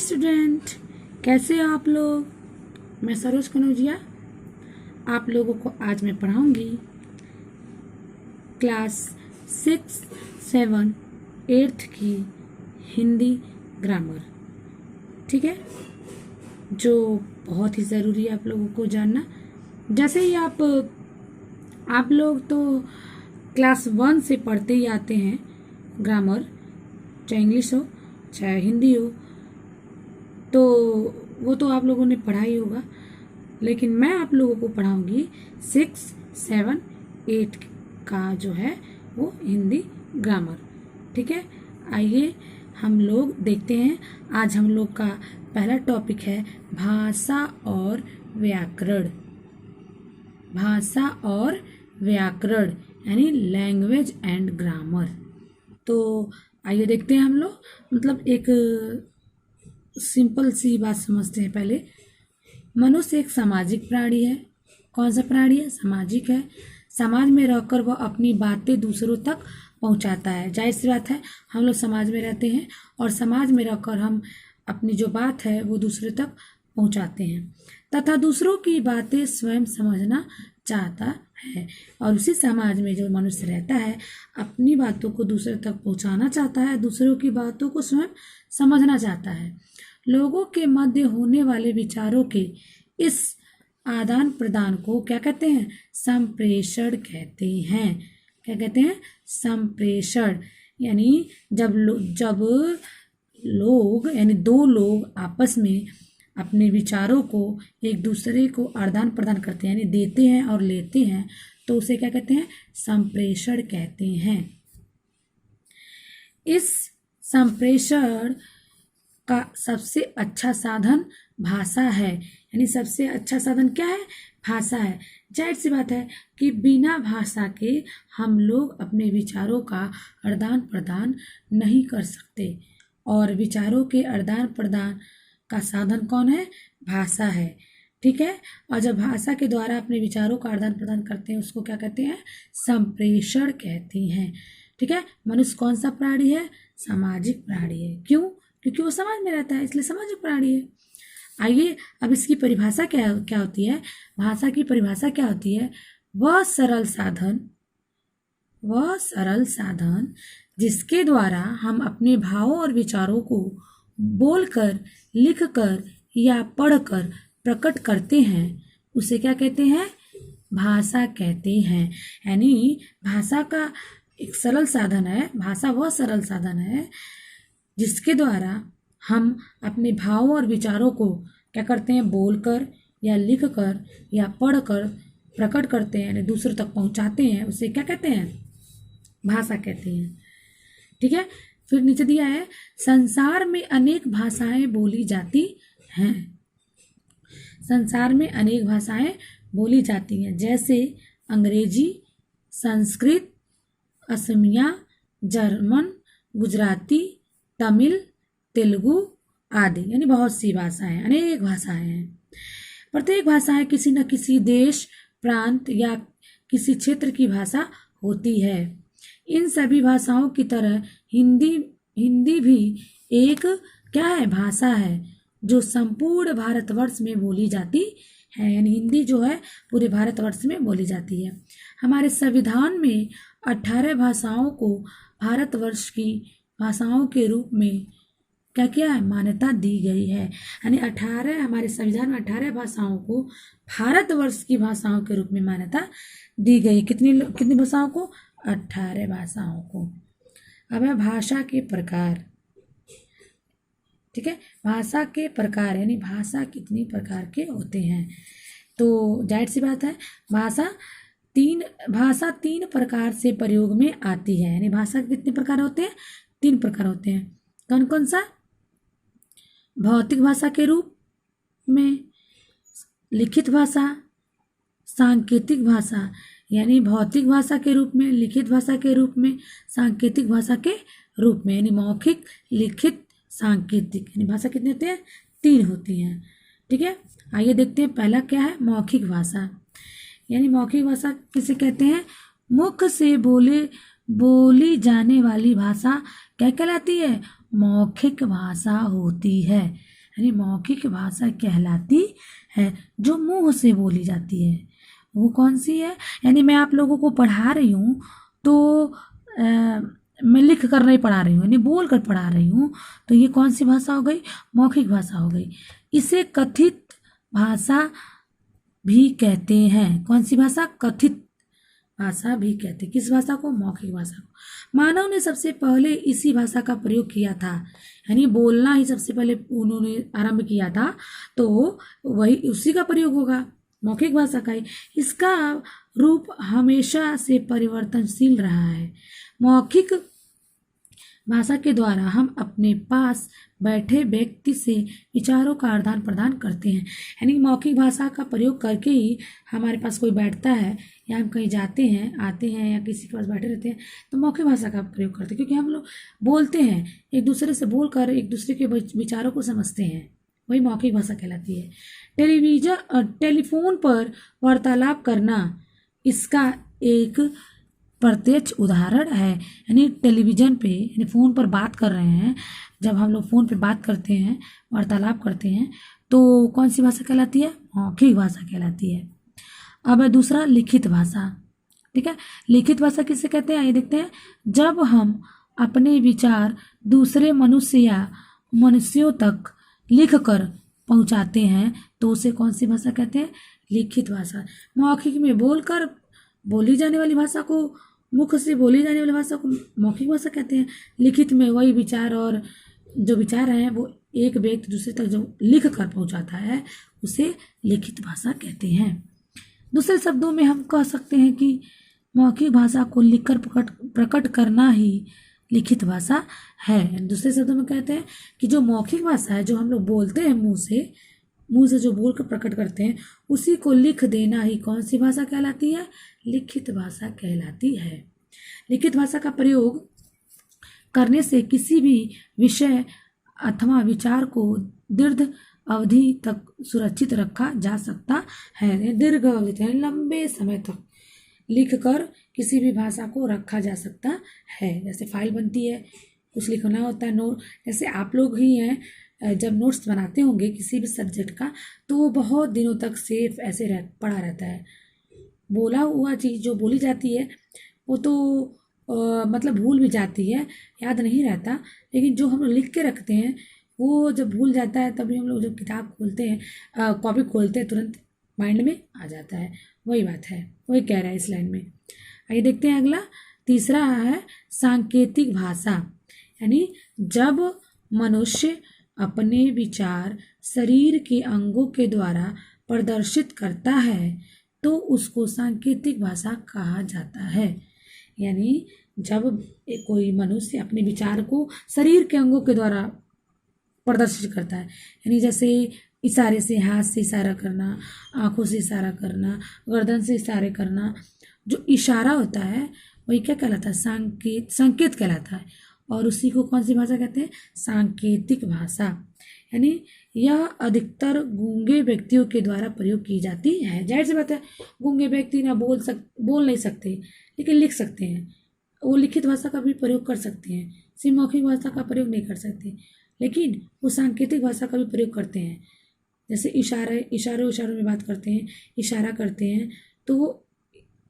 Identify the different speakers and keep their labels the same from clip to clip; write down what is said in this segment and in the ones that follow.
Speaker 1: Student, कैसे हो आप लोग। मैं सरोज कनौजिया आप लोगों को आज मैं पढ़ाऊंगी क्लास 6, 7, 8 की हिंदी ग्रामर। ठीक है, जो बहुत ही ज़रूरी है आप लोगों को जानना। जैसे ही आप लोग तो क्लास 1 से पढ़ते ही आते हैं ग्रामर, चाहे इंग्लिश हो चाहे हिंदी हो, तो वो तो आप लोगों ने पढ़ा ही होगा। लेकिन मैं आप लोगों को पढ़ाऊंगी 6, 7, 8 का जो है वो हिंदी ग्रामर। ठीक है, आइए हम लोग देखते हैं। आज हम लोग का पहला टॉपिक है भाषा और व्याकरण। भाषा और व्याकरण यानी लैंग्वेज एंड ग्रामर। तो आइए देखते हैं हम लोग, मतलब एक सिंपल सी बात समझते हैं पहले। मनुष्य एक सामाजिक प्राणी है। कौन सा प्राणी है? सामाजिक है। समाज में रहकर वह अपनी बातें दूसरों तक पहुंचाता है। जाहिर सी बात है, हम लोग समाज में रहते हैं और समाज में रहकर हम अपनी जो बात है वो दूसरे तक पहुंचाते हैं तथा दूसरों की बातें स्वयं समझना चाहता है। और उसी समाज में जो मनुष्य रहता है अपनी बातों को दूसरे तक पहुंचाना चाहता है, दूसरों की बातों को स्वयं समझना चाहता है। लोगों के मध्य होने वाले विचारों के इस आदान प्रदान को क्या कहते हैं? संप्रेषण कहते हैं। क्या कहते हैं? संप्रेषण। यानी जब लोग यानी दो लोग आपस में अपने विचारों को एक दूसरे को आदान प्रदान करते हैं, यानी देते हैं और लेते हैं, तो उसे क्या कहते हैं? संप्रेषण कहते हैं। इस संप्रेषण का सबसे अच्छा साधन भाषा है। यानी सबसे अच्छा साधन क्या है? भाषा है। जाहिर सी बात है कि बिना भाषा के हम लोग अपने विचारों का आदान प्रदान नहीं कर सकते, और विचारों के आदान प्रदान का साधन कौन है? भाषा है। ठीक है, और जब भाषा के द्वारा अपने विचारों का आदान प्रदान करते हैं उसको क्या कहते हैं? संप्रेषण कहते हैं। ठीक है, मनुष्य कौन सा प्राणी है? सामाजिक प्राणी है। क्यों? क्योंकि वो समाज में रहता है, इसलिए सामाजिक प्राणी है। आइए अब इसकी परिभाषा क्या होती है? भाषा की परिभाषा क्या होती है? वह सरल साधन जिसके द्वारा हम अपने भावों और विचारों को बोलकर, लिखकर या पढ़कर प्रकट करते हैं, उसे क्या कहते हैं? भाषा कहते हैं। यानी भाषा का एक सरल साधन है। भाषा वह सरल साधन है जिसके द्वारा हम अपने भावों और विचारों को क्या करते हैं? बोलकर या लिखकर या पढ़कर प्रकट करते हैं, यानी दूसरों तक पहुंचाते हैं, उसे क्या कहते हैं? भाषा कहते हैं। ठीक है, फिर नीचे दिया है संसार में अनेक भाषाएं बोली जाती हैं। संसार में अनेक भाषाएं बोली जाती हैं, जैसे अंग्रेजी, संस्कृत, असमिया, जर्मन, गुजराती, तमिल, तेलुगु आदि। यानी बहुत सी भाषाएं, अनेक भाषाएं हैं। प्रत्येक भाषाएं किसी न किसी देश, प्रांत या किसी क्षेत्र की भाषा होती है। इन सभी भाषाओं की तरह हिंदी भी एक क्या है? भाषा है जो संपूर्ण भारतवर्ष में बोली जाती है। यानी हिंदी जो है पूरे भारतवर्ष में बोली जाती है। हमारे संविधान में 18 भाषाओं को भारतवर्ष की भाषाओं के रूप में क्या है? मान्यता दी गई है। यानी 18 हमारे संविधान में 18 भाषाओं को भारतवर्ष की भाषाओं के रूप में मान्यता दी गई। कितनी भाषाओं को? 18 भाषाओं को। अब है भाषा के प्रकार। ठीक है, भाषा के प्रकार यानी भाषा कितनी प्रकार के होते हैं। तो जाहिर सी बात है भाषा तीन प्रकार से प्रयोग में आती है। यानी भाषा के कितने प्रकार होते हैं? 3 प्रकार होते हैं। कौन कौन सा? भौतिक भाषा के रूप में, लिखित भाषा, सांकेतिक भाषा। यानी भौतिक भाषा के रूप में, लिखित भाषा के रूप में, सांकेतिक भाषा के रूप में। यानी मौखिक, लिखित, सांकेतिक। यानी भाषा कितनी होती है? 3 होती हैं। ठीक है, आइए देखते हैं पहला क्या है? मौखिक भाषा। यानी मौखिक भाषा किसे कहते हैं? मुख से बोली जाने वाली भाषा क्या कहलाती है? मौखिक भाषा होती है। यानी मौखिक भाषा कहलाती है जो मुंह से बोली जाती है। वो कौन सी है? यानी मैं आप लोगों को पढ़ा रही हूँ तो मैं लिख कर नहीं पढ़ा रही हूँ, यानी बोल कर पढ़ा रही हूँ, तो ये कौन सी भाषा हो गई? मौखिक भाषा हो गई। इसे कथित भाषा भी कहते हैं। कौन सी भाषा? कथित भाषा भी कहते हैं। किस भाषा को? मौखिक भाषा को। मानव ने सबसे पहले इसी भाषा का प्रयोग किया था, यानी बोलना ही सबसे पहले उन्होंने आरंभ किया था, तो वही उसी का प्रयोग होगा, मौखिक भाषा का ही। इसका रूप हमेशा से परिवर्तनशील रहा है। मौखिक भाषा के द्वारा हम अपने पास बैठे व्यक्ति से विचारों का आदान प्रदान करते हैं। यानी मौखिक भाषा का प्रयोग करके ही हमारे पास कोई बैठता है या हम कहीं जाते हैं, आते हैं या किसी के पास बैठे रहते हैं तो मौखिक भाषा का प्रयोग करते हैं, क्योंकि हम लोग बोलते हैं, एक दूसरे से बोलकर एक दूसरे के विचारों को समझते हैं, वही मौखिक भाषा कहलाती है। टेलीफोन पर वार्तालाप करना इसका एक प्रत्यक्ष उदाहरण है। यानी टेलीविज़न पे, यानी फ़ोन पर बात कर रहे हैं, जब हम लोग फ़ोन पे बात करते हैं, वार्तालाप करते हैं, तो कौन सी भाषा कहलाती है? मौखिक भाषा कहलाती है। अब है दूसरा, लिखित भाषा। ठीक है, लिखित भाषा किसे कहते हैं? आइए देखते हैं। जब हम अपने विचार दूसरे मनुष्य या मनुष्यों तक लिख कर पहुँचाते हैं तो उसे कौन सी भाषा कहते हैं? लिखित भाषा। मौखिक में बोलकर बोली जाने वाली भाषा को, मुख से बोली जाने वाली भाषा को मौखिक भाषा कहते हैं। लिखित में वही विचार और जो विचार हैं वो एक व्यक्ति दूसरे तक जो लिख कर पहुँचाता है उसे लिखित भाषा कहते हैं। दूसरे शब्दों में हम कह सकते हैं कि मौखिक भाषा को लिखकर प्रकट करना ही लिखित भाषा है। दूसरे शब्दों में कहते हैं कि जो मौखिक भाषा है, जो हम लोग बोलते हैं मुंह से जो बोलकर प्रकट करते हैं, उसी को लिख देना ही कौन सी भाषा कहलाती है? लिखित भाषा कहलाती है। लिखित भाषा का प्रयोग करने से किसी भी विषय अथवा विचार को दीर्घ अवधि तक सुरक्षित रखा जा सकता है। दीर्घ अवधि यानी लंबे समय तक लिखकर किसी भी भाषा को रखा जा सकता है। जैसे फाइल बनती है, कुछ लिखना होता है, नोट, जैसे आप लोग ही हैं, जब नोट्स बनाते होंगे किसी भी सब्जेक्ट का तो वो बहुत दिनों तक सेफ ऐसे पड़ा रहता है। बोला हुआ चीज़ जो बोली जाती है वो तो मतलब भूल भी जाती है, याद नहीं रहता, लेकिन जो हम लोग लिख के रखते हैं वो जब भूल जाता है तभी हम लोग जब किताब खोलते हैं, कॉपी खोलते हैं, तुरंत माइंड में आ जाता है। वही बात है, वही कह रहा है इस लाइन में। आइए देखते हैं अगला। तीसरा है सांकेतिक भाषा। यानी जब मनुष्य अपने विचार शरीर के अंगों के द्वारा प्रदर्शित करता है तो उसको सांकेतिक भाषा कहा जाता है। यानी जब कोई मनुष्य अपने विचार को शरीर के अंगों के द्वारा प्रदर्शित करता है, यानी जैसे इशारे से, हाथ से इशारा करना, आंखों से इशारा करना, गर्दन से इशारे करना, जो इशारा होता है वही क्या कहलाता है? संकेत कहलाता है। और उसी को कौन सी भाषा कहते हैं? सांकेतिक भाषा। यानी यह अधिकतर गूंगे व्यक्तियों के द्वारा प्रयोग की जाती है। जाहिर सी बात है, गूंगे व्यक्ति ना बोल नहीं सकते लेकिन लिख सकते हैं, वो लिखित भाषा का भी प्रयोग कर सकते हैं, सिर्फ मौखिक भाषा का प्रयोग नहीं कर सकते, लेकिन वो सांकेतिक भाषा का भी प्रयोग करते हैं। जैसे इशारों में बात करते हैं, इशारा करते हैं, तो वो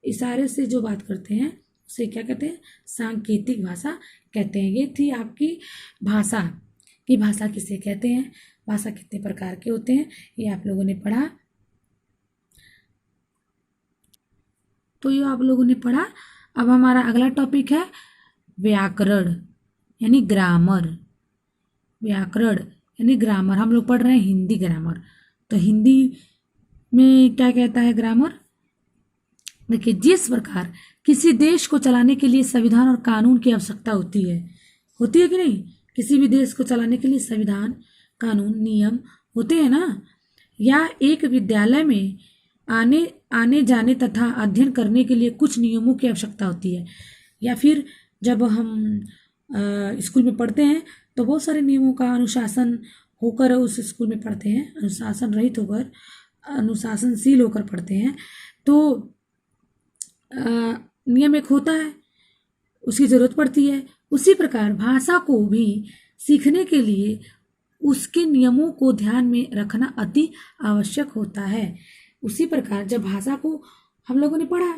Speaker 1: इशारे से जो बात करते हैं उसे क्या कहते हैं? सांकेतिक भाषा कहते हैं। ये थी आपकी भाषा कि भाषा किसे कहते हैं, भाषा कितने प्रकार के होते हैं, ये आप लोगों ने पढ़ा। तो ये आप लोगों ने पढ़ा। अब हमारा अगला टॉपिक है व्याकरण यानी ग्रामर। व्याकरण यानी ग्रामर, हम लोग पढ़ रहे हैं हिंदी ग्रामर। तो हिंदी में क्या कहता है ग्रामर? देखिए, जिस प्रकार किसी देश को चलाने के लिए संविधान और कानून की आवश्यकता होती है कि नहीं? किसी भी देश को चलाने के लिए संविधान, कानून, नियम होते हैं ना। या एक विद्यालय में आने जाने तथा अध्ययन करने के लिए कुछ नियमों की आवश्यकता होती है। या फिर जब हम स्कूल में पढ़ते हैं तो बहुत सारे नियमों का अनुशासन होकर उस स्कूल में पढ़ते हैं, अनुशासन रहित होकर, अनुशासनशील होकर पढ़ते हैं। तो नियम एक होता है, उसकी ज़रूरत पड़ती है। उसी प्रकार भाषा को भी सीखने के लिए उसके नियमों को ध्यान में रखना अति आवश्यक होता है। उसी प्रकार जब भाषा को हम लोगों ने पढ़ा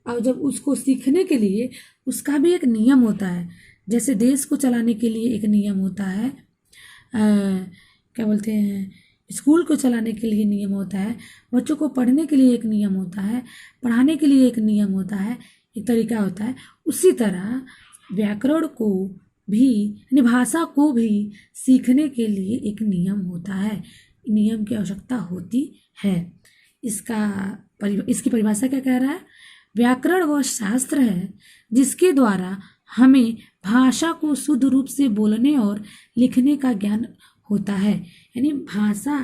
Speaker 1: और जब उसको सीखने के लिए उसका भी एक नियम होता है। जैसे देश को चलाने के लिए एक नियम होता है, क्या बोलते हैं, स्कूल को चलाने के लिए नियम होता है, बच्चों को पढ़ने के लिए एक नियम होता है, पढ़ाने के लिए एक नियम होता है, एक तरीका होता है। उसी तरह व्याकरण को भी यानी भाषा को भी सीखने के लिए एक नियम होता है, नियम की आवश्यकता होती है। इसकी परिभाषा क्या कह रहा है? व्याकरण वह शास्त्र है जिसके द्वारा हमें भाषा को शुद्ध रूप से बोलने और लिखने का ज्ञान होता है। यानी भाषा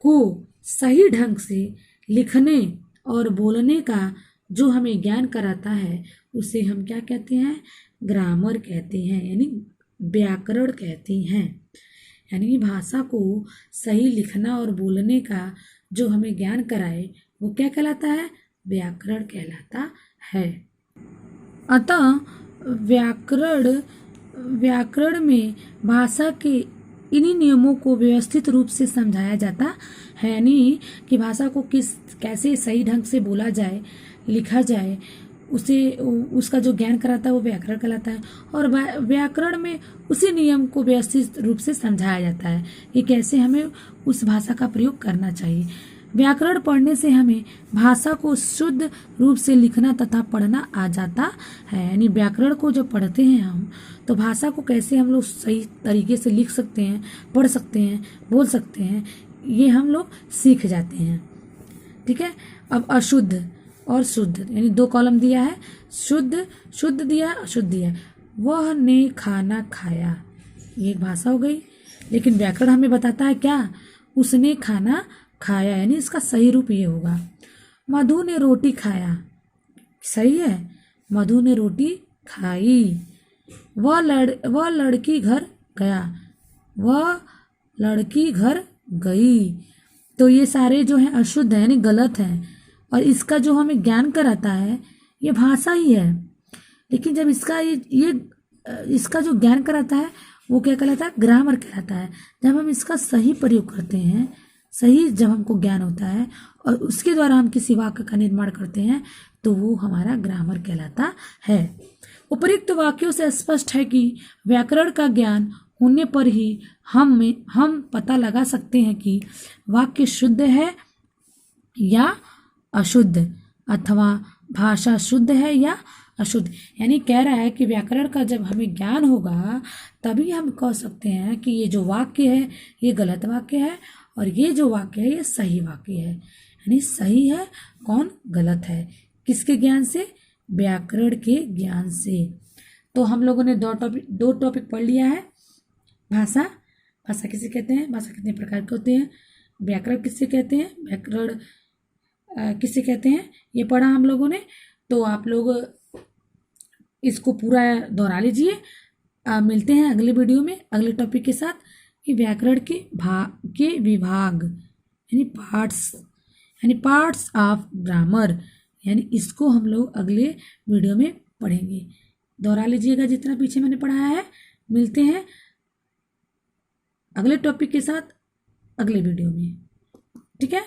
Speaker 1: को सही ढंग से लिखने और बोलने का जो हमें ज्ञान कराता है उसे हम क्या कहते हैं? ग्रामर कहते हैं, यानी व्याकरण कहते हैं। यानी भाषा को सही लिखना और बोलने का जो हमें ज्ञान कराए वो क्या कहलाता है? व्याकरण कहलाता है। अतः व्याकरण में भाषा के इन्हीं नियमों को व्यवस्थित रूप से समझाया जाता है, यानी कि भाषा को कैसे सही ढंग से बोला जाए, लिखा जाए, उसका जो ज्ञान कराता है वो व्याकरण कहलाता है। और व्याकरण में उसी नियम को व्यवस्थित रूप से समझाया जाता है कि कैसे हमें उस भाषा का प्रयोग करना चाहिए। व्याकरण पढ़ने से हमें भाषा को शुद्ध रूप से लिखना तथा पढ़ना आ जाता है। यानी व्याकरण को जब पढ़ते हैं हम तो भाषा को कैसे हम लोग सही तरीके से लिख सकते हैं, पढ़ सकते हैं, बोल सकते हैं, ये हम लोग सीख जाते हैं। ठीक है। अब अशुद्ध और शुद्ध यानी 2 कॉलम दिया है, शुद्ध दिया, अशुद्ध दिया। वह ने खाना खाया, ये एक भाषा हो गई, लेकिन व्याकरण हमें बताता है क्या? उसने खाना खाया, यानी इसका सही रूप ये होगा। मधु ने रोटी खाया, सही है, मधु ने रोटी खाई। वह लड़की घर गया, वह लड़की घर गई। तो ये सारे जो हैं अशुद्ध हैं, यानी गलत हैं, और इसका जो हमें ज्ञान कराता है ये भाषा ही है। लेकिन जब इसका जो ज्ञान कराता है वो क्या कहलाता है? ग्रामर कहलाता है। जब हम इसका सही प्रयोग करते हैं, सही जब हमको ज्ञान होता है और उसके द्वारा हम किसी वाक्य का निर्माण करते हैं तो वो हमारा ग्रामर कहलाता है। उपरोक्त वाक्यों से स्पष्ट है कि व्याकरण का ज्ञान होने पर ही हम पता लगा सकते हैं कि वाक्य शुद्ध है या अशुद्ध, अथवा भाषा शुद्ध है या अशुद्ध। यानी कह रहा है कि व्याकरण का जब हमें ज्ञान होगा तभी हम कह सकते हैं कि ये जो वाक्य है ये गलत वाक्य है और ये जो वाक्य है ये सही वाक्य है। यानी सही है कौन, गलत है, किसके ज्ञान से? व्याकरण के ज्ञान से। तो हम लोगों ने दो टॉपिक पढ़ लिया है। भाषा किसे कहते हैं, भाषा कितने प्रकार के होते हैं, व्याकरण किससे कहते हैं, व्याकरण किसे कहते हैं, ये पढ़ा हम लोगों ने। तो आप लोग इसको पूरा दोहरा लीजिए। मिलते हैं अगले वीडियो में अगले टॉपिक के साथ कि व्याकरण के विभाग यानी पार्ट्स ऑफ ग्रामर, यानी इसको हम लोग अगले वीडियो में पढ़ेंगे। दोहरा लीजिएगा जितना पीछे मैंने पढ़ाया है। मिलते हैं अगले टॉपिक के साथ अगले वीडियो में, ठीक है।